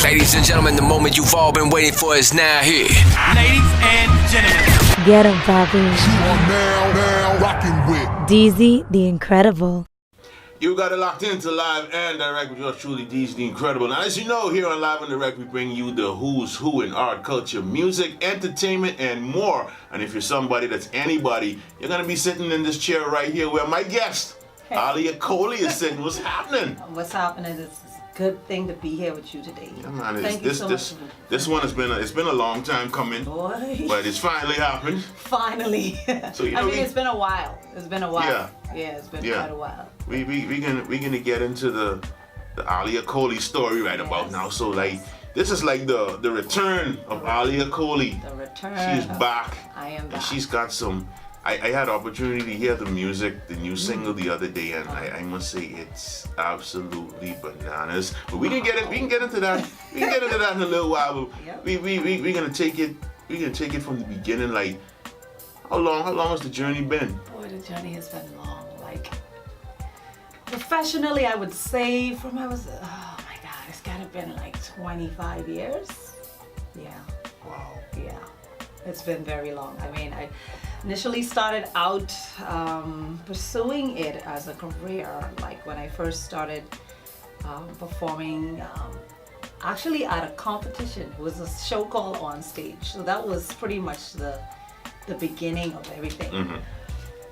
Ladies and gentlemen, the moment you've all been waiting for is now here. Ladies and gentlemen. Get him, Bobby. Now rocking with DZ the Incredible. You got it locked into Live and Direct with yours truly, DZ the Incredible. Now, as you know, here on Live and Direct, we bring you the who's who in art, culture, music, entertainment, and more. And if you're somebody that's anybody, you're going to be sitting in this chair right here where my guest, Alia Coley, is sitting. What's happening? What's happening is it's a good thing to be here with you today. Yeah, man, Thank you so much. This one has been a long time coming, Boy. but it's finally happened. Finally. So, you know, it's been a while. It's been a while. Yeah. It's been quite a while. We're gonna get into the Alia Coley story right about now. So like this is like the return of Alia Coley. The return. She's back. I am back. And she's got some. I had the opportunity to hear the music, the new single the other day, and I must say it's absolutely bananas. But we can get into that. We can get into that in a little while. But Yep. we're gonna take it. We're gonna take it from the beginning. Like how long has the journey been? Boy, the journey has been long. Like professionally, I would say oh my God, it's gotta been like 25 years. Yeah. Wow. Yeah, it's been very long. I mean, I initially started out pursuing it as a career, like when I first started performing actually at a competition. It was a show called On Stage. So that was pretty much the beginning of everything. Mm-hmm.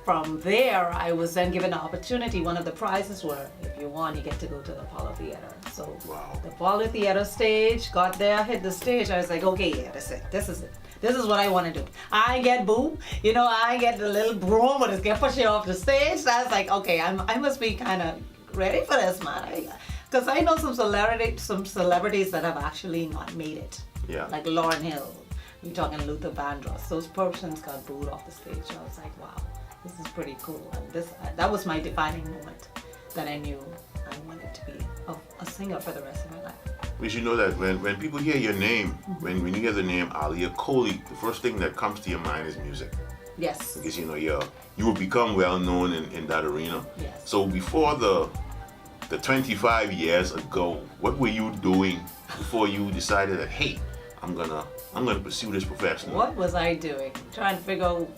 From there, I was then given an opportunity. One of the prizes were, if you won, you get to go to the Apollo Theater. So Wow. the Apollo Theater stage, got there, hit the stage. I was like, okay, yeah, that's it. This is it. This is what I want to do. I get boo, I get the little broom when it's get push you off the stage. So I was like, okay, I must be kind of ready for this, man. Because I know some celebrities that have actually not made it. Yeah. Like Lauryn Hill. You're talking Luther Vandross. Those persons got booed off the stage. So I was like, wow, this is pretty cool. And that was my defining moment that I knew I wanted to be a singer for the rest of my life. We should know that when people hear your name, when you hear the name Alia Coley, the first thing that comes to your mind is music. Yes. Because you will become well known in that arena. Yes. So before the 25 years ago, what were you doing before you decided that, hey, I'm gonna pursue this professionally? What was I doing? Trying to figure out.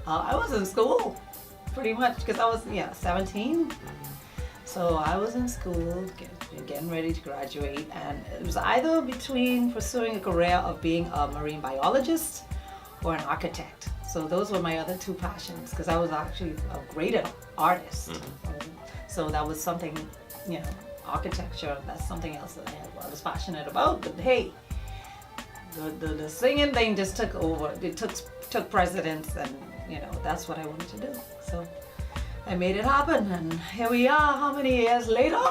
I was in school, pretty much, because I was 17. So I was in school, getting ready to graduate, and it was either between pursuing a career of being a marine biologist or an architect. So those were my other two passions, because I was actually a great artist. Mm-hmm. So that was something, architecture, that's something else that I was passionate about. But hey, the singing thing just took over. It took precedence, and that's what I wanted to do. So I made it happen, and here we are. How many years later?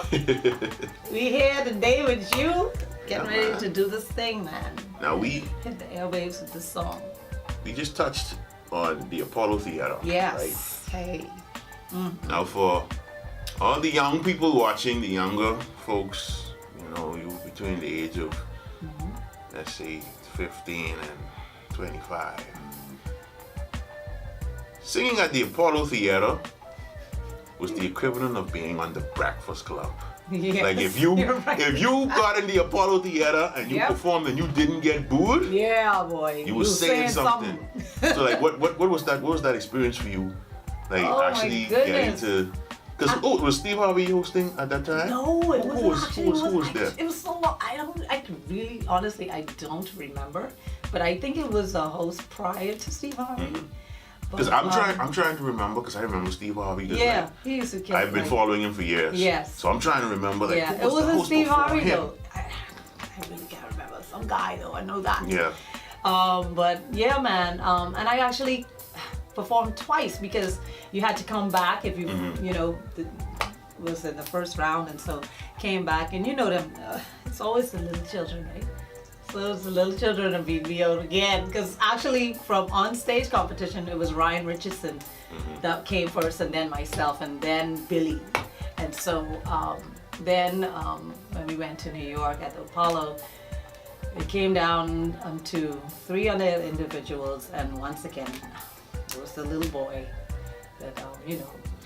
We here today with you, getting ready to do this thing, man. Now we Hit the airwaves with this song. we just touched on the Apollo Theater. Yes. Hey. Right? Now for all the young people watching, the younger folks, you between the age of let's say 15 and 25. Singing at the Apollo Theater was the equivalent of being on the Breakfast Club. Yes, Like if you got in the Apollo Theater and you Yep. performed and you didn't get booed, Yeah, boy. you were saying something. So like what was that experience for you? Like Oh, my actually getting goodness. to was Steve Harvey hosting at that time? No, it Who was there? It was so long. Honestly, I don't remember. But I think it was a host prior to Steve Harvey. Because I'm trying to remember, because I remember Steve Harvey. Yeah, he used to catch I've been following him for years. Yes. So I'm trying to remember. Like, Yeah, who it was the wasn't host Steve before Harvey him? though. I really can't remember. Some guy though, I know that. Yeah. But yeah, man. And I actually performed twice because you had to come back if you, was in the first round, and so came back, and them. It's always the little children, right? So it's the little children of BBO again, because actually from on-stage competition, it was Ryan Richardson that came first, and then myself, and then Billy. And so then when we went to New York at the Apollo, it came down to 3 other individuals, and once again, it was the little boy that,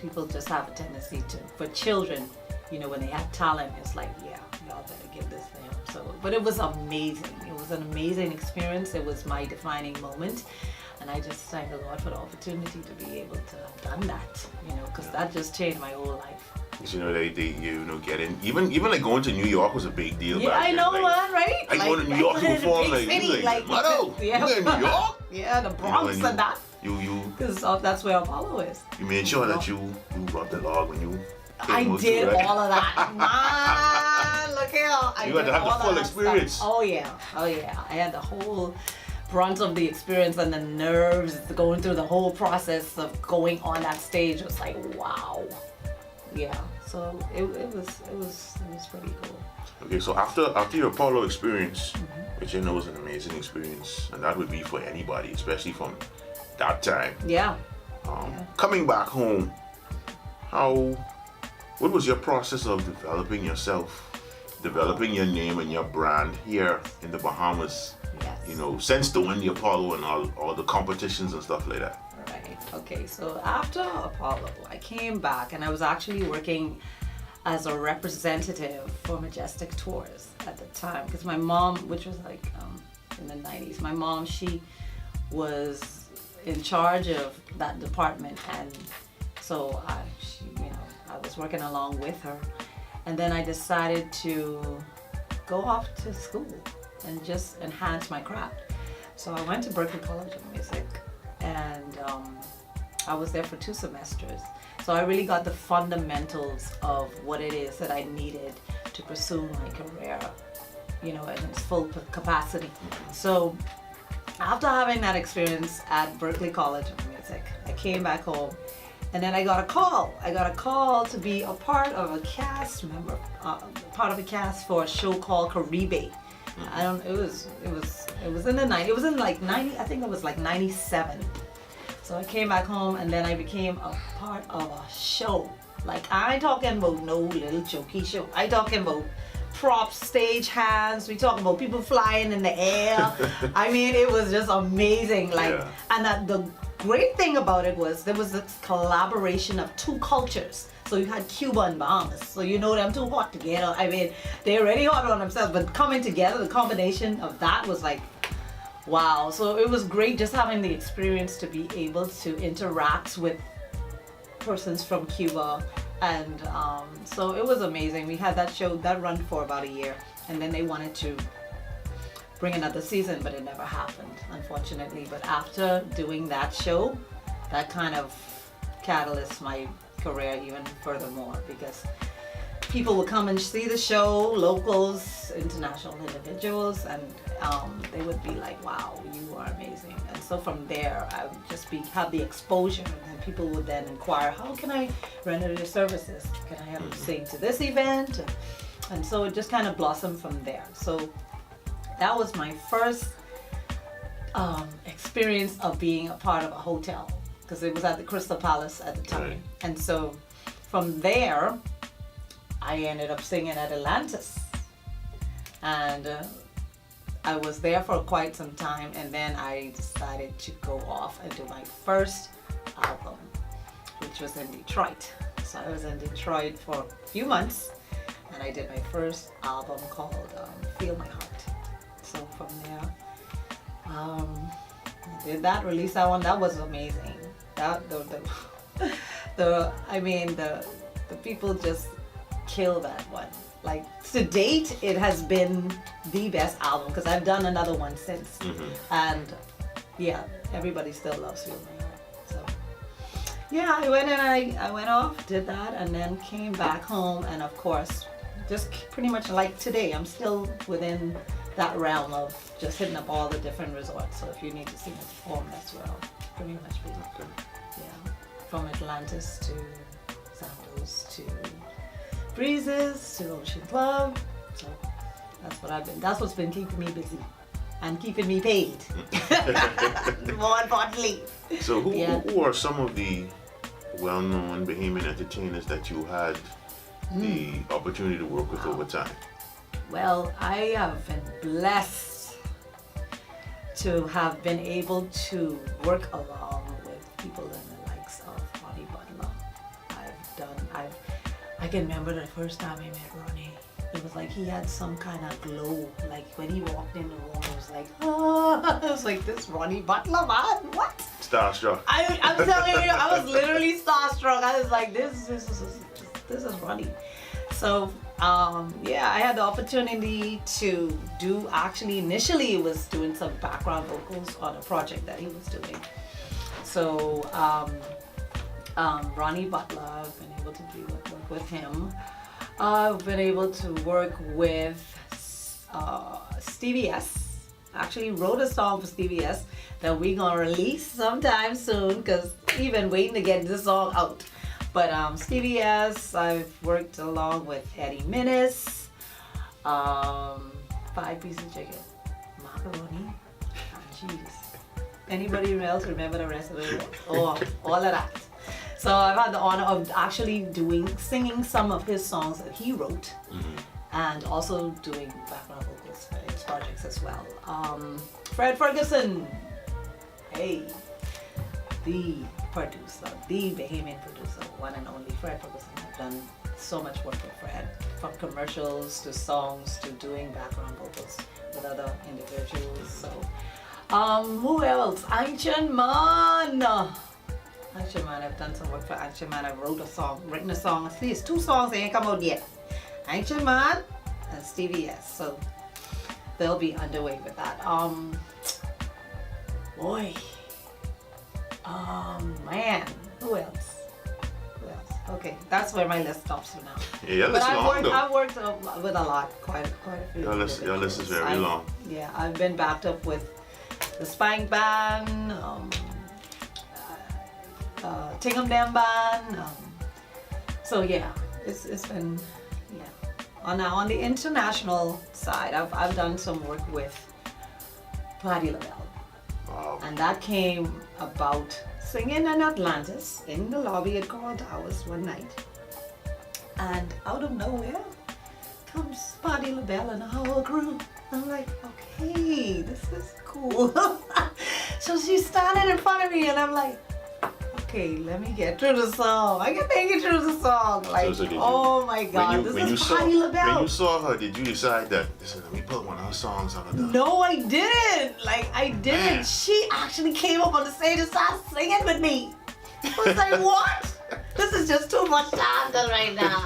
people just have a tendency to, for children, when they have talent, it's like, yeah, y'all better give this to him. So, but it was amazing. It was an amazing experience. It was my defining moment. And I just thank the Lord for the opportunity to be able to have done that, you know, because that just changed my whole life. You know, they you know, getting even like going to New York was a big deal. Yeah, back I then, know, like, man, right? I going to New York to perform, like, Motto, yeah. you in New York? Yeah, the Bronx You know, and that. You Because that's where Apollo is. you made sure that you brought the log when you I came did through, right? all of that. Man, look here. You had to have the full experience. Oh yeah. I had the whole brunt of the experience and the nerves going through the whole process of going on that stage. It was like, wow. Yeah. So it was pretty cool. Okay, so after your Apollo experience, which I know was an amazing experience, and that would be for anybody, especially from that time. Yeah. Coming back home, what was your process of developing yourself, developing your name and your brand here in the Bahamas? Yes. You know, since doing the Apollo and all the competitions and stuff like that. Right. Okay. So after Apollo, I came back and I was actually working as a representative for Majestic Tours at the time because my mom, which was like in the 90s, my mom, she was in charge of that department, and so I was working along with her, and then I decided to go off to school and just enhance my craft. So I went to Berklee College of Music, and I was there for 2 semesters. So I really got the fundamentals of what it is that I needed to pursue my career, you know, in its full capacity. So after having that experience at Berklee College of Music, I came back home, and then I got a call. I got a call to be a part of a cast member, part of a cast for a show called Caribe. It was in the 90s. It was in like 90, I think it was like 97. So I came back home, and then I became a part of a show. Like, I ain't talking about no little jokey show. I talking about props, stage hands. We talking about people flying in the air. I mean, it was just amazing. Like, Yeah. and the great thing about it was there was this collaboration of 2 cultures. So you had Cuba and Bahamas. So you know them 2 hot together. I mean, they're already hot on themselves, but coming together, the combination of that was like, wow. So it was great just having the experience to be able to interact with persons from Cuba. And so it was amazing. We had that show, that run for about a year. And then they wanted to bring another season, but it never happened, unfortunately. But after doing that show, that kind of catalyzed my career even furthermore, because people would come and see the show, locals, international individuals, and they would be like, wow, you are amazing. And so from there, I would just have the exposure, and people would then inquire, how can I render your services? Can I have you sing to this event? And so it just kind of blossomed from there. So that was my first experience of being a part of a hotel, because it was at the Crystal Palace at the time. Right. And so from there, I ended up singing at Atlantis, and I was there for quite some time, and then I decided to go off and do my first album, which was in Detroit. So I was in Detroit for a few months, and I did my first album called Feel My Heart. So from there, I did that, released that one. That was amazing. The people just kill that one. Like, to date, it has been the best album, because I've done another one since. And yeah, everybody still loves Feel My Heart. So yeah, I went and I went off, did that, and then came back home, and of course, just pretty much like today, I'm still within that realm of just hitting up all the different resorts. So if you need to see me perform, that's where I'll pretty much be. Yeah, from Atlantis to Santos to Breezes to Ocean Club. So that's what's been keeping me busy and keeping me paid. More importantly. So who are some of the well-known Bahamian entertainers that you had the opportunity to work with over time? Well, I have been blessed to have been able to work along with people in the likes of Ronnie Butler. I can remember the first time I met Ronnie. it was like he had some kind of glow. Like when he walked in the room, it was like, oh, it was like this Ronnie Butler man. What? Starstruck. I'm telling you, I was literally starstruck. I was like, this is Ronnie. So yeah, I had the opportunity to do. Actually, initially, it was doing some background vocals on a project that he was doing. So Ronnie Butler, I've been able to work with him. I've been able to work with Stevie S. Actually wrote a song for Stevie S that we're gonna release sometime soon because we've been waiting to get this song out. But Stevie S, I've worked along with Eddie Minnis, 5 Pieces of Chicken, Macaroni, and cheese. Anybody else remember the rest of it? Oh, all of that. So I've had the honor of actually singing some of his songs that he wrote, and also doing background vocals for his projects as well. Fred Ferguson, hey, the producer, the Bahamian producer, one and only Fred Ferguson. I've done so much work with Fred, from commercials to songs to doing background vocals with other individuals. So, who else? Ancient Man. Ancient Man, I've done some work for Ancient Man. I've written a song, at least 2 songs, they ain't come out yet. Ancient Man and Stevie S. So they'll be underway with that. Man, who else? Okay, that's where my list stops for now. Yeah, but I've worked with a lot, quite a few. Your list is very long. Yeah, I've been backed up with the Spank Band, Tingham Dam Band. So yeah, it's been on the international side. I've done some work with Patti Labelle. Wow. And that came about singing in Atlantis in the lobby at Coral Towers one night. And out of nowhere comes Patti Labelle and her whole crew. I'm like, okay, this is cool. So she's standing in front of me and I'm like, okay, let me get through the song. I can make it through the song. Like, oh my God, this is Patti Labelle. When you saw her, did you decide that, listen, let me put one of her songs out of the... No, I didn't. Like, I didn't. Man. She actually came up on the stage and started singing with me. I was like, what? This is just too much time right now.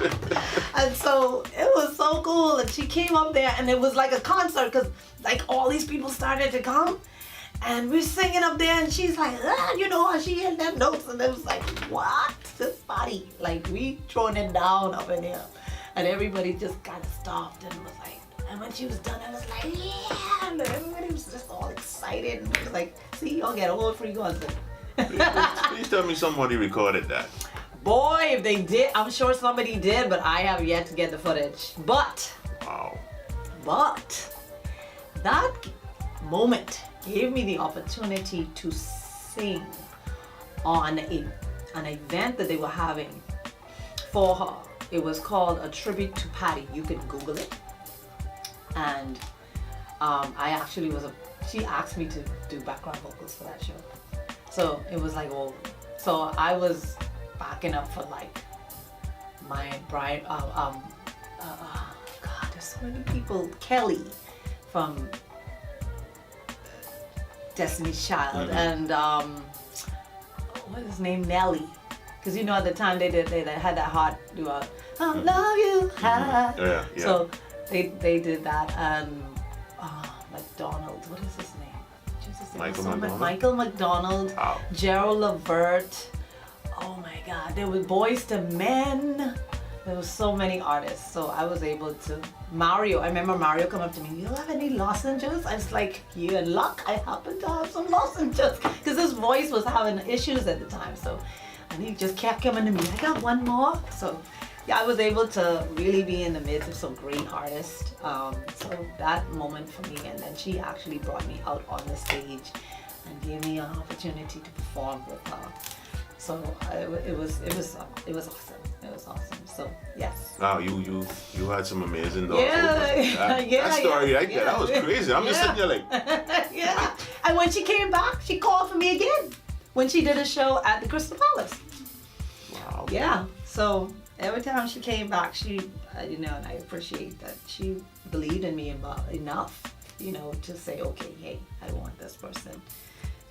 And so it was so cool. And she came up there and it was like a concert because like all these people started to come. And we're singing up there and she's like, you know how she hit them notes. And it was like, what? This body. Like we throwing it down up in here. And everybody just kind of stopped and was like, and when she was done, I was like, yeah. And everybody was just all excited. And it was like, see, y'all get a whole free concert. Please tell me somebody recorded that. Boy, if they did, I'm sure somebody did, but I have yet to get the footage. But that moment gave me the opportunity to sing on an event that they were having for her. It was called A Tribute to Patti. You can Google it. And I actually she asked me to do background vocals for that show. So it was like, oh, so I was backing up for like my bride, God, there's so many people. Kelly from Destiny's Child, and what is his name, Nelly, because you know at the time they had that hot duo, I love you, Yeah. So they did that, and McDonald, what is his name? Michael McDonald, Gerald Levert. Oh my God, there were Boys to Men. There were so many artists. So I was able to, Mario, I remember Mario come up to me, you have any lozenges? I was like, you're in luck, I happen to have some lozenges. Because his voice was having issues at the time. So, and he just kept coming to me, I got one more. So yeah, I was able to really be in the midst of some great artists. So that moment for me, and then she actually brought me out on the stage and gave me an opportunity to perform with her. So it was awesome. It was awesome. So yes. Wow, you had some amazing dogs. Yeah, that story right there, that was crazy. I'm just sitting there like. Yeah. And when she came back, she called for me again when she did a show at the Crystal Palace. Wow. Yeah. So every time she came back, and I appreciate that she believed in me enough, to say, okay, hey, I want this person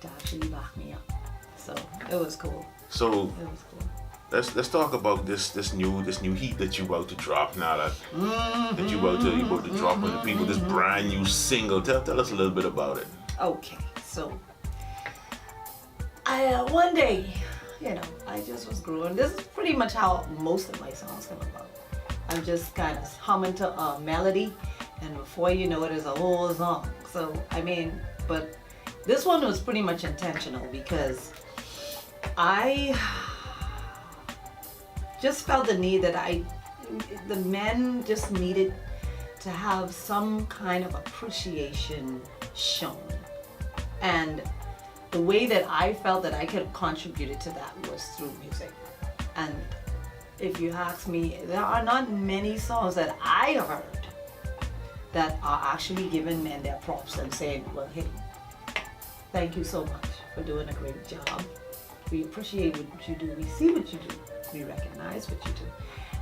to actually back me up. So it was cool. So It was cool. let's talk about this new heat that you about to drop now that you about to drop on the people. This brand new single. Tell us a little bit about it. Okay, so I one day, I just was growing. This is pretty much how most of my songs come about. I'm just kind of humming to a melody, and before you know it, is a whole song. So but this one was pretty much intentional because I just felt the need that the men just needed to have some kind of appreciation shown. And the way that I felt that I could have contributed to that was through music. And if you ask me, there are not many songs that I heard that are actually giving men their props and saying, well, hey, thank you so much for doing a great job. We appreciate what you do. We see what you do. We recognize what you do.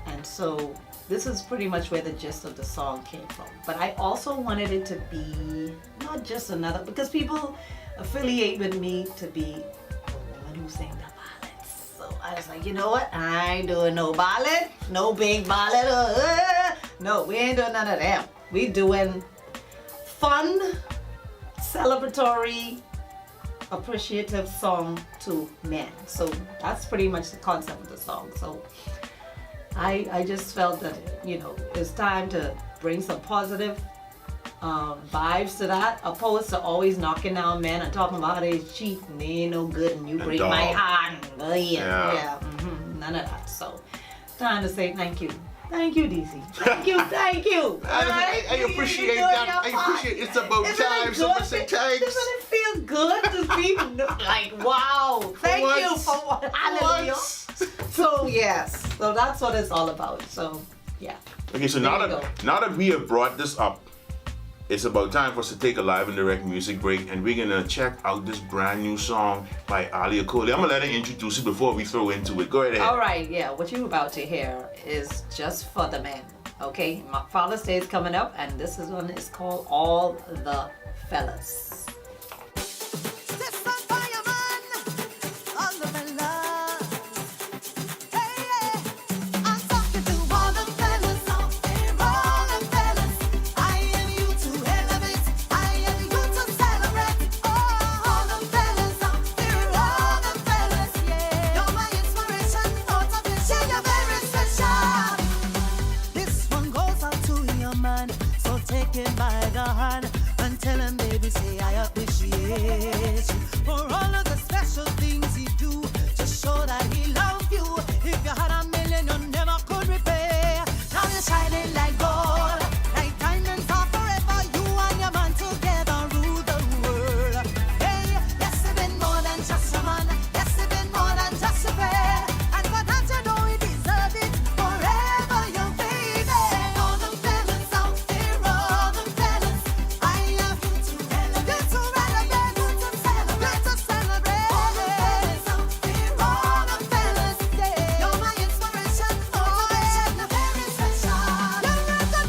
And so this is pretty much where the gist of the song came from. But I also wanted it to be not just another, because people affiliate with me to be a woman who sings the ballads. So I was like, you know what? I ain't doing no ballad, no big ballad. No, we ain't doing none of them. We doing fun, celebratory, appreciative song to men. So that's pretty much the concept of the song. So I just felt that it's time to bring some positive vibes to that, opposed to always knocking down men and talking about how they cheat and they ain't no good and you break my heart. None of that. So time to say thank you. Thank you, DC. Thank you. I appreciate that. I appreciate it's about time. Someone say thanks. Doesn't it feel good to be like, wow, thank you for what? Hallelujah. So yes, so that's what it's all about. So yeah. Okay, so now that we have brought this up, it's about time for us to take a live and direct music break, and we're gonna check out this brand new song by Alia Coley. I'm gonna let her introduce it before we throw into it. Go right ahead. All right, yeah. What you're about to hear is just for the men. Okay, my Father's Day is coming up, and this one is called All the Fellas. By the hand and tell him, baby, say I appreciate you for all of the special things he do to show that he loves you. If you had a million, you never could repay. Now you're shining like gold, like diamonds are forever. You and your man together rule the world. Hey, yes, you've been more than just a man. Yes, you've been more than just a friend. And for that, you know he deserves it forever, your baby. All the fellas out there, all the fellas, I love you to celebrate, to celebrate, to celebrate, to celebrate. All the fellas out there, all the fellas, yeah. You're my inspiration, motivation, very special. You're not the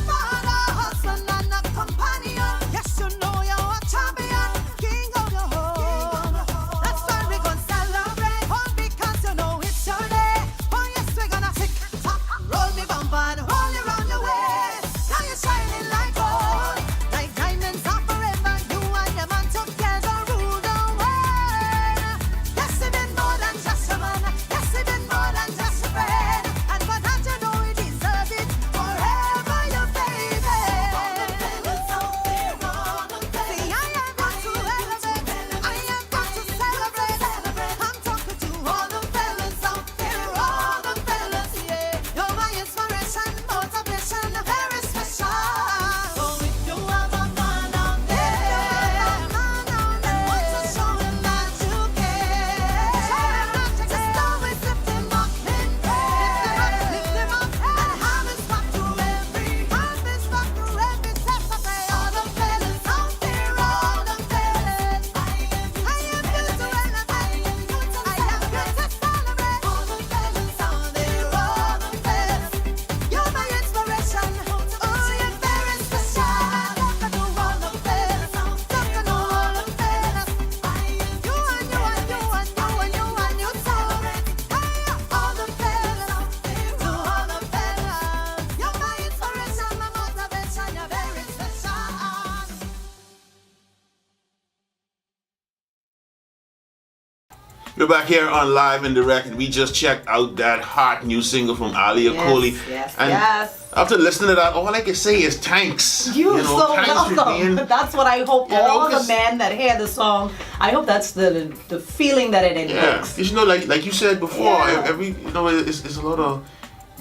We're back here on Live and Direct, and we just checked out that hot new single from Alia Coley. Yes, and yes. After listening to that, all I can say is thanks. You're so thanks for welcome. being- That's what I hope You know, all the 'cause- men that hear the song, I hope that's the feeling that it Yeah, invokes. 'cause like you said before, Yeah. it's a lot of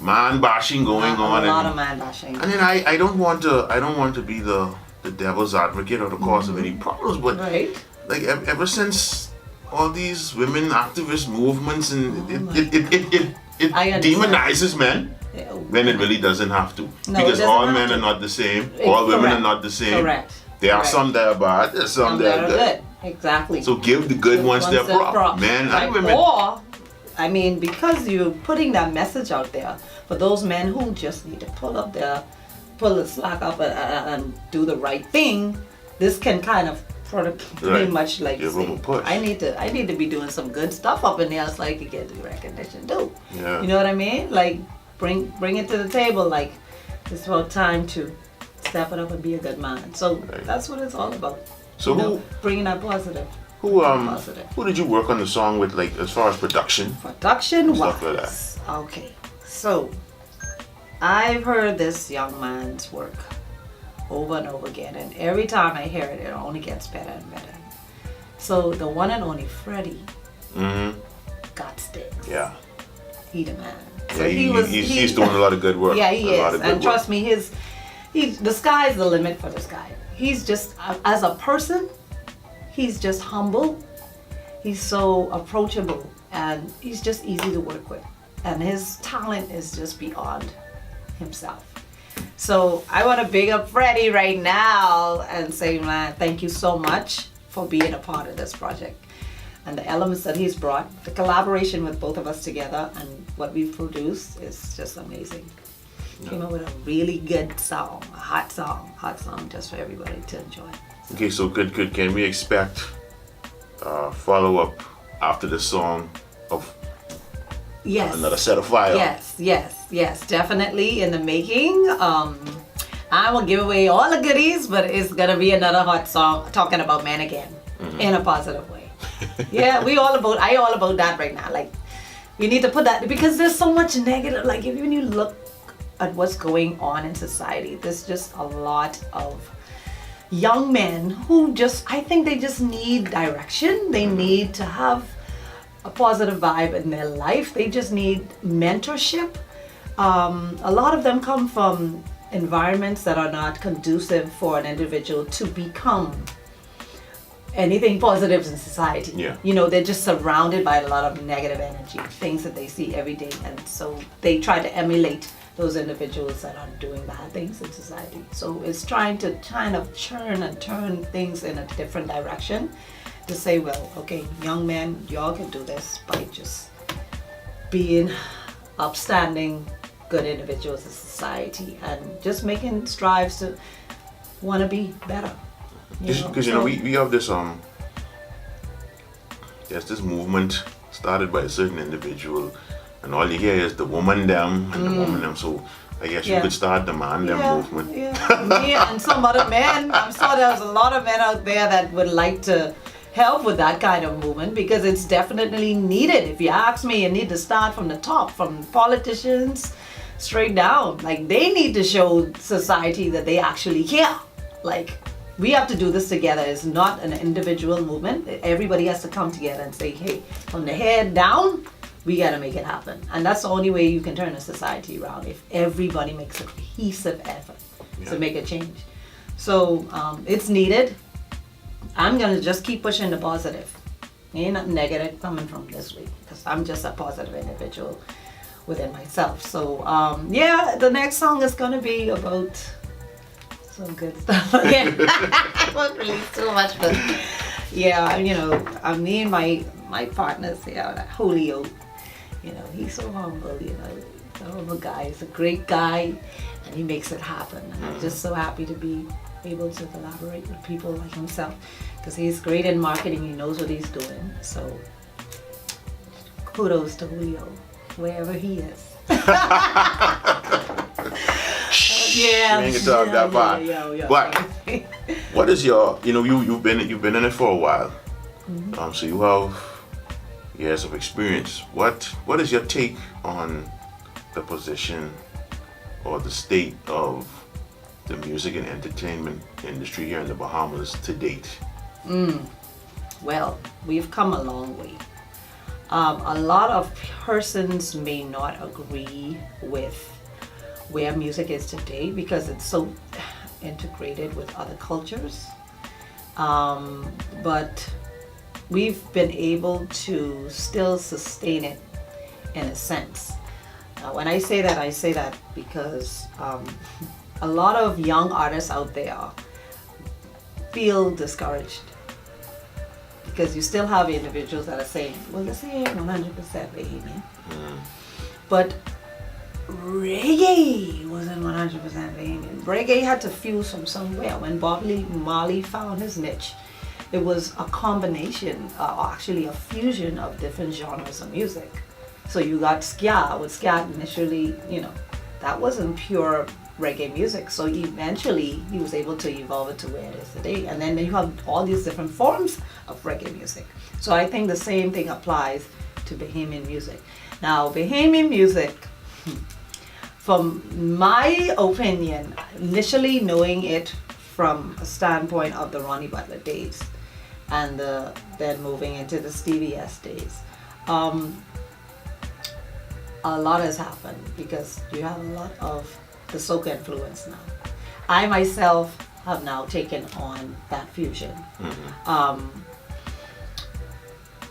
man bashing going on, A lot and, of man bashing. and then I don't want to be the devil's advocate or the cause of any problems, but Right? like ever since all these women activist movements and it I understand. demonizes men. Yeah. When it really doesn't have to, No, it because doesn't all have men to. are not the same. All women Correct. are not the same. Correct. There are Correct. some that are bad. There's some that are good. Exactly. So give the good ones their prop, men Right. and women. Or, I mean, because you're putting that message out there for those men who just need to pull the slack up and do the right thing, this can kind of pretty Right. much like Give say, them a push. I need to be doing some good stuff up in there so I can get the recognition too. Yeah. You know what I mean? Like bring it to the table. Like it's about time to step it up and be a good man. So Right. that's what it's all about. So You know, bringing that positive. Positive. who did you work on the song with, like as far as production? Production Stuff like wise. Okay. So I've heard this young man's work over and over again, and every time I hear it, it only gets better and better. So the one and only Freddie Mm-hmm. got sticks. Yeah. He the man. Yeah, he's doing a lot of good work. Yeah, he a lot is. of good And trust me, the sky's the limit for this guy. He's just, as a person, he's just humble. He's so approachable, and he's just easy to work with. And his talent is just beyond himself. So I want to big up Freddie right now and say, man, thank you so much for being a part of this project. And the elements that he's brought, the collaboration with both of us together and what we've produced is just amazing. Came up with a really good song, a hot song just for everybody to enjoy. Okay, so good. Can we expect follow up after the song of Yes. another set of fire? Yes, definitely in the making. I will give away all the goodies, but it's gonna be another hot song talking about men again in a positive way. Yeah, I all about that right now. Like we need to put that because there's so much negative. Like if when you look at what's going on in society, there's just a lot of young men who I think they just need direction. They need to have a positive vibe in their life. They just need mentorship. A lot of them come from environments that are not conducive for an individual to become anything positive in society. Yeah. You know, they're just surrounded by a lot of negative energy, things that they see every day. And so they try to emulate those individuals that are doing bad things in society. So it's trying to kind of churn and turn things in a different direction to say, well, okay, young men, y'all can do this by just being upstanding, good individuals in society and just making strives to want to be better. Because we have this there's this movement started by a certain individual, and all you hear is the woman them and the woman them. So I guess you Yeah. could start the man them movement. Yeah, me and some other men. I'm sure there's a lot of men out there that would like to help with that kind of movement because it's definitely needed. If you ask me, you need to start from the top, from politicians straight down. Like they need to show society that they actually care. Like we have to do this together. It's not an individual movement. Everybody has to come together and say, hey, from the head down, we got to make it happen. And that's the only way you can turn a society around, if everybody makes a cohesive effort to make a change. So it's needed. I'm going to just keep pushing the positive. Ain't nothing negative coming from this week because I'm just a positive individual within myself. So the next song is going to be about some good stuff again. I won't release too much, but yeah, me and my partners here, Julio, he's so humble, a guy, he's a great guy, and he makes it happen. And I'm just so happy to be able to collaborate with people like himself because he's great in marketing, he knows what he's doing. So kudos to Julio, wherever he is. Yeah, We ain't gonna talk that far. Yeah. But what is your, you've been in it for a while. So you have years of experience. What is your take on the position or the state of the music and entertainment industry here in the Bahamas to date? Well, we've come a long way. A lot of persons may not agree with where music is today because it's so integrated with other cultures. But we've been able to still sustain it in a sense. When I say that because a lot of young artists out there feel discouraged because you still have individuals that are saying, well, this ain't 100% Bahamian. But reggae wasn't 100% Bahamian. Reggae had to fuse from somewhere. When Bob Marley found his niche, it was a combination, actually a fusion of different genres of music. So you got ska. With ska initially, that wasn't pure reggae music. So eventually he was able to evolve it to where it is today. And then you have all these different forms of reggae music. So I think the same thing applies to Bahamian music. Now, Bahamian music, from my opinion, initially knowing it from a standpoint of the Ronnie Butler days and then moving into the Stevie S days, a lot has happened because you have a lot of the soca influence now. I myself have now taken on that fusion.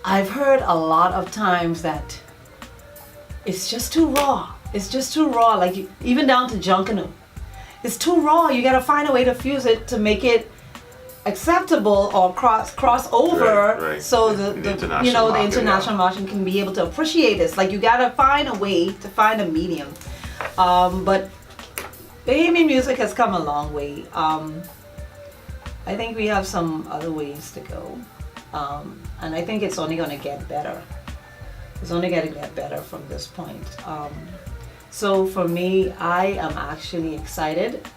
I've heard a lot of times that it's just too raw. It's just too raw, like even down to Junkanoo. It's too raw. You gotta find a way to fuse it to make it acceptable or cross over, right. So the international market can be able to appreciate this. Like you gotta find a way to find a medium. But Bahamian music has come a long way. I think we have some other ways to go, and I think it's only gonna get better. It's only gonna get better from this point. So for me, I am actually excited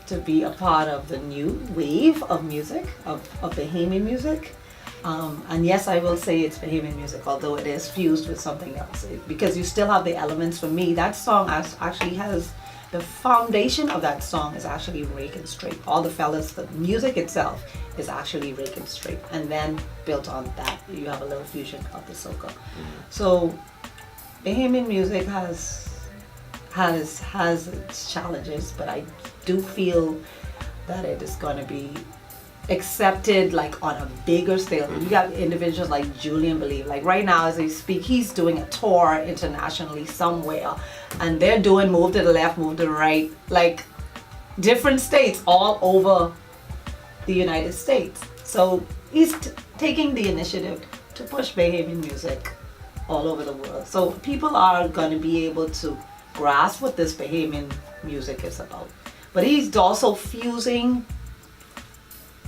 to be a part of the new wave of music, of Bahamian music. And yes, I will say it's Bahamian music, although it is fused with something else. Because you still have the elements. For me, that song actually has, the foundation of that song is actually rake and straight. All the fellas, the music itself is actually rake and straight. And then built on that, you have a little fusion of the soca. So Bahamian music has its challenges, but I do feel that it is going to be accepted like on a bigger scale. You got individuals like Julian Believe, like right now as I speak, he's doing a tour internationally somewhere, and they're doing move to the left, move to the right, like different states all over the United States. So he's taking the initiative to push Bahamian music all over the world. So people are going to be able to grasp what this Bahamian music is about. But he's also fusing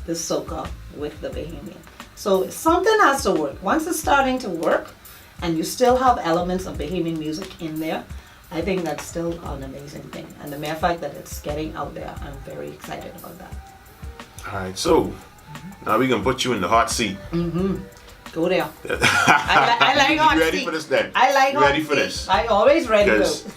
the soca with the Bahamian. So something has to work. Once it's starting to work and you still have elements of Bahamian music in there, I think that's still an amazing thing. And the mere fact that it's getting out there, I'm very excited about that. All right, so now we're going to put you in the hot seat. Go there. I like hot seat. You ready for this then? I like hot seat. Ready for this? I always ready to go.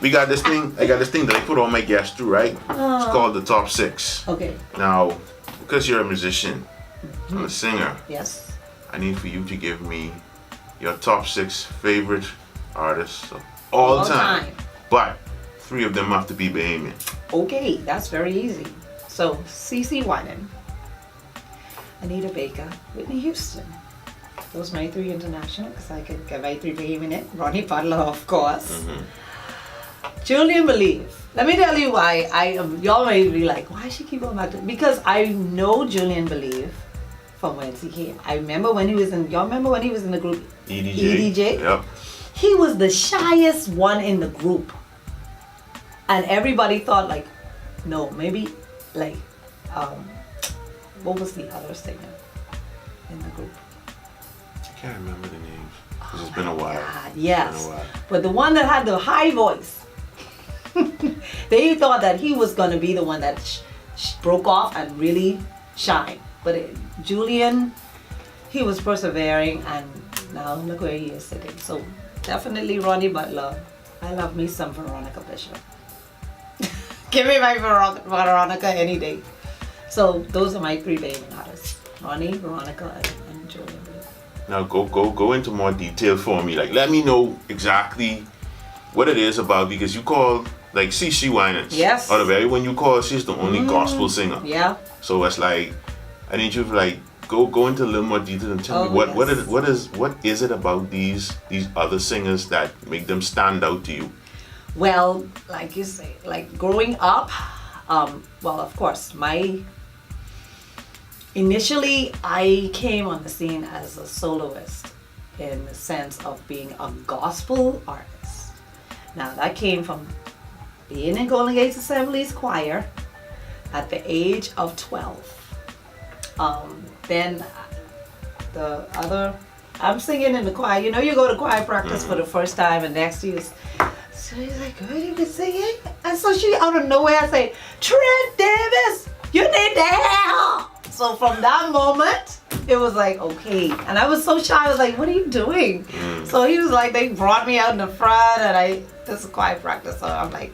We got this thing, I got this thing that I put all my guests through, right? It's called the top 6. Okay. Now, because you're a musician, I'm a singer, Yes. I need for you to give me your top 6 favorite artists of all time. But 3 of them have to be Bahamian. Okay, that's very easy. So, CeCe Winans, Anita Baker, Whitney Houston. Those are my 3 international, because I could get my 3 Bahamian in. Ronnie Butler, of course. Julian Believe. Let me tell you why y'all may be like, why she keep on back to, because I know Julian Believe from when he came. I remember when he was in, y'all remember when he was in the group EDJ? Yep. He was the shyest one in the group. And everybody thought like, no, maybe like, what was the other singer in the group? I can't remember the names. It's been a while. God, yes. But the one that had the high voice, they thought that he was going to be the one that broke off and really shine. But Julian, he was persevering, and Now look where he is today. So definitely Ronnie Butler. I love me some Veronica Bishop. Give me my Veronica any day. So those are my 3 Bahamian artists: Ronnie, Veronica, and Julian. Now go into more detail for me. Like, let me know exactly what it is about, because you call like CC Winans. Yes. Out of everyone you call, she's the only gospel singer. Yeah. So it's like, I need you to like go into a little more detail and tell me what is it about these other singers that make them stand out to you? Well, like you say, like growing up, well, of course, initially I came on the scene as a soloist in the sense of being a gospel artist. Now that came from being in Golden Gates Assembly's choir at the age of 12. Then I'm singing in the choir. You know, you go to choir practice for the first time, and next to you is, so he's like, "Good, you can sing it." And so she, out of nowhere, I say, "Trent Davis, you need the help." So from that moment, it was like, okay. And I was so shy. I was like, "What are you doing?" So he was like, they brought me out in the front, and this is choir practice. So I'm like,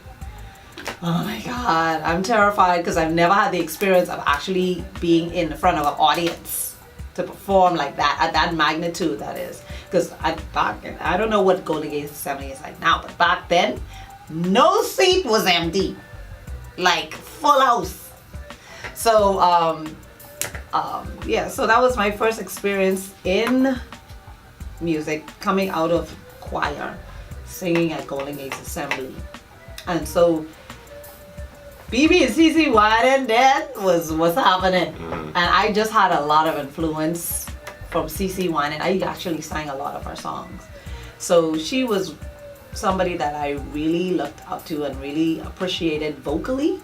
oh my God, I'm terrified because I've never had the experience of actually being in the front of an audience to perform like that, at that magnitude, that is. Because I don't know what Golden Gate Assembly is like now, but back then, no seat was empty. Like, full house. So, yeah, so that was my first experience in music, coming out of choir, singing at Golden Gate Assembly. And so, BB and CC Widen then was what's happening. And I just had a lot of influence from CC Widen. I actually sang a lot of her songs. So she was somebody that I really looked up to and really appreciated vocally.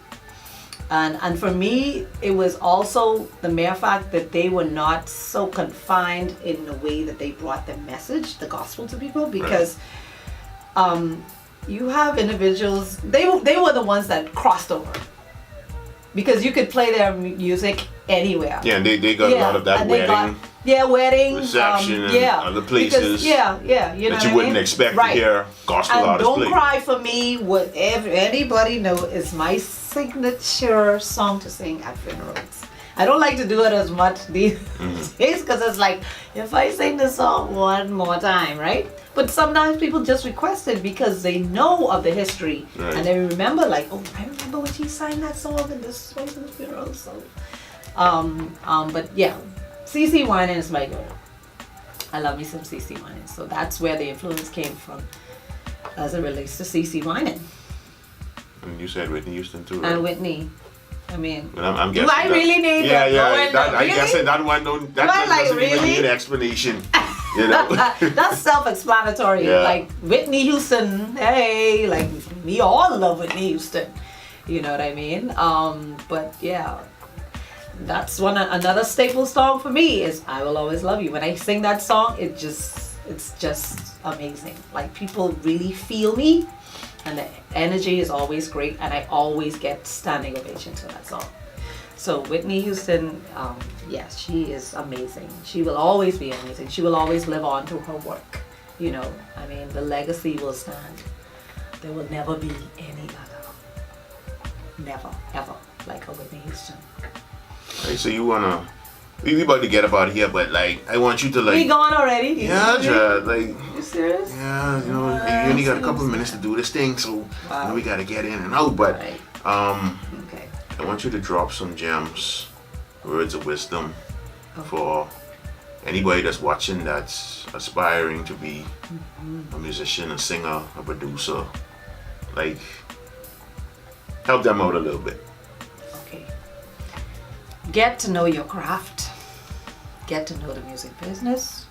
And for me, it was also the mere fact that they were not so confined in the way that they brought the message, the gospel, to people, because you have individuals, they were the ones that crossed over, because you could play their music anywhere. Yeah, and they got a lot of that wedding. Weddings, reception, and other places. Because, you know that you wouldn't expect to hear gospel artists play. Don't Cry for Me, what anybody know, is my signature song to sing at funerals. I don't like to do it as much these days, because it's like, if I sing the song one more time, right? But sometimes people just request it because they know of the history, and they remember, like, oh, I remember when she sang that song and this was in the funeral. So, but yeah, CC Winen is my girl. I love me some CC Winen. So that's where the influence came from, as it relates to CC Winen. And you said Whitney Houston too, right? And Whitney. I mean, I'm guessing do I really need that? Yeah. Really? I guess that one don't. That doesn't even need an explanation. You know, that's self-explanatory. Yeah. Like Whitney Houston, hey, like we all love Whitney Houston. You know what I mean? But yeah, that's another staple song for me is "I Will Always Love You." When I sing that song, it's just amazing. Like people really feel me. And the energy is always great, and I always get standing ovation to that song. So Whitney Houston, yes, she is amazing. She will always be amazing. She will always live on through her work. You know, I mean, the legacy will stand. There will never be any other. Never, ever like a Whitney Houston. Hey, so we about to get about here, but like, I want you to like. We gone already? Yeah, like. You serious? Yeah, you know, you only got a couple of minutes to do this thing, so you know, we gotta get in and out. But okay. I want you to drop some gems, words of wisdom, for anybody that's watching that's aspiring to be a musician, a singer, a producer. Like, help them out a little bit. Okay. Get to know your craft. Get to know the music business.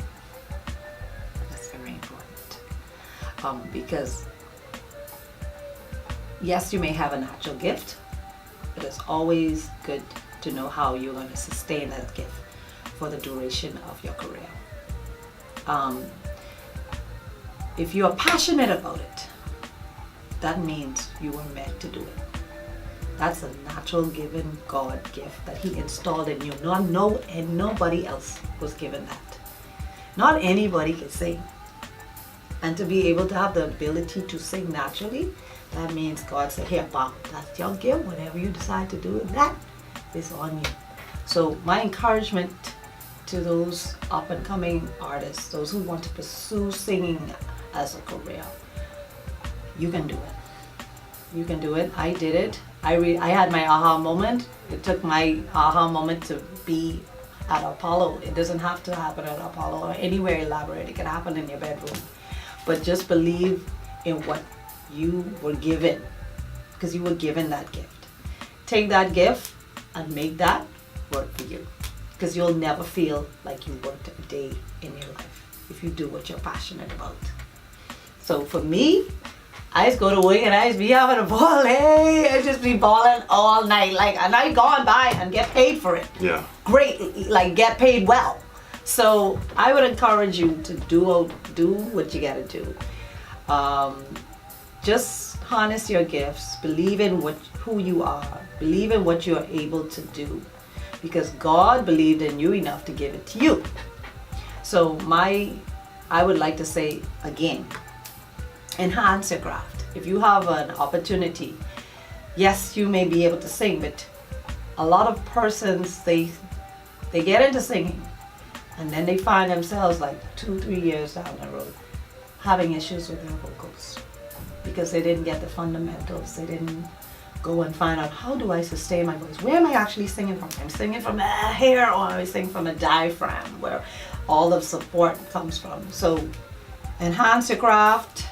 That's very important. Because yes, you may have a natural gift, but it's always good to know how you're going to sustain that gift for the duration of your career. If you are passionate about it, that means you were meant to do it. That's a natural given God gift that He installed in you. And nobody else was given that. Not anybody can sing. And to be able to have the ability to sing naturally, that means God said, here, Bob, that's your gift. Whatever you decide to do with that is on you. So my encouragement to those up and coming artists, those who want to pursue singing as a career, you can do it. You can do it. I did it. I had my aha moment. It took my aha moment to be at Apollo. It doesn't have to happen at Apollo or anywhere elaborate. It can happen in your bedroom. But just believe in what you were given, because you were given that gift. Take that gift and make that work for you, because you'll never feel like you worked a day in your life if you do what you're passionate about. So for me, I just go to work and I just be having a ball. Hey, I just be balling all night. Like, and I go on by and get paid for it. Yeah. Great, like get paid well. So I would encourage you to do what you gotta do. Just harness your gifts. Believe in who you are. Believe in what you are able to do, because God believed in you enough to give it to you. So I would like to say again, enhance your craft. If you have an opportunity, yes, you may be able to sing, but a lot of persons, they get into singing and then they find themselves like 2-3 years down the road having issues with their vocals because they didn't get the fundamentals. They didn't go and find out, how do I sustain my voice? Where am I actually singing from? I'm singing from here, or I'm singing from a diaphragm, where all the support comes from. So enhance your craft.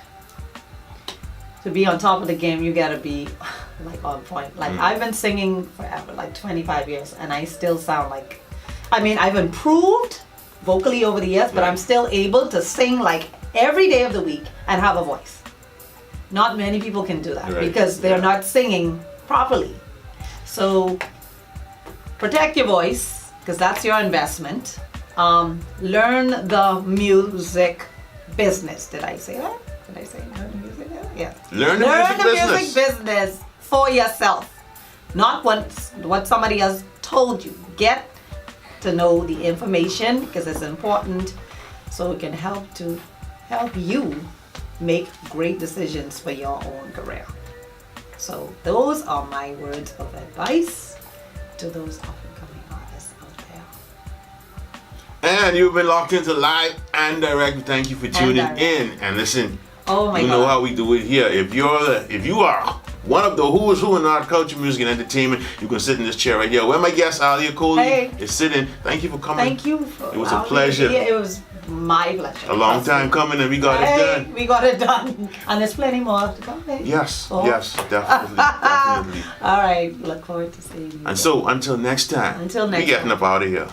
To be on top of the game, you gotta be like on point. Like I've been singing forever, like 25 years, and I still sound like, I mean, I've improved vocally over the years, but I'm still able to sing like every day of the week and have a voice. Not many people can do that because they're not singing properly. So protect your voice, because that's your investment. Learn the music business. Did I say that? Did I say learn the music business? Yeah. Learn the music business for yourself. Not what somebody else told you. Get to know the information, because it's important, so it can help you make great decisions for your own career. So those are my words of advice to those up and coming artists out there. And you've been locked into Live and Direct. Thank you for tuning in. And listen, you know how we do it here. If you are one of the who's who in art, culture, music, and entertainment, you can sit in this chair right here. Where my guest Alia Coley is sitting. Thank you for coming. Thank you. It was a pleasure. It was my pleasure. A long time coming, and we got it done. We got it done. And there's plenty more to come. Yes, definitely. Definitely. All right. Look forward to seeing you. And so, until next time. Until next we getting time. up out of here.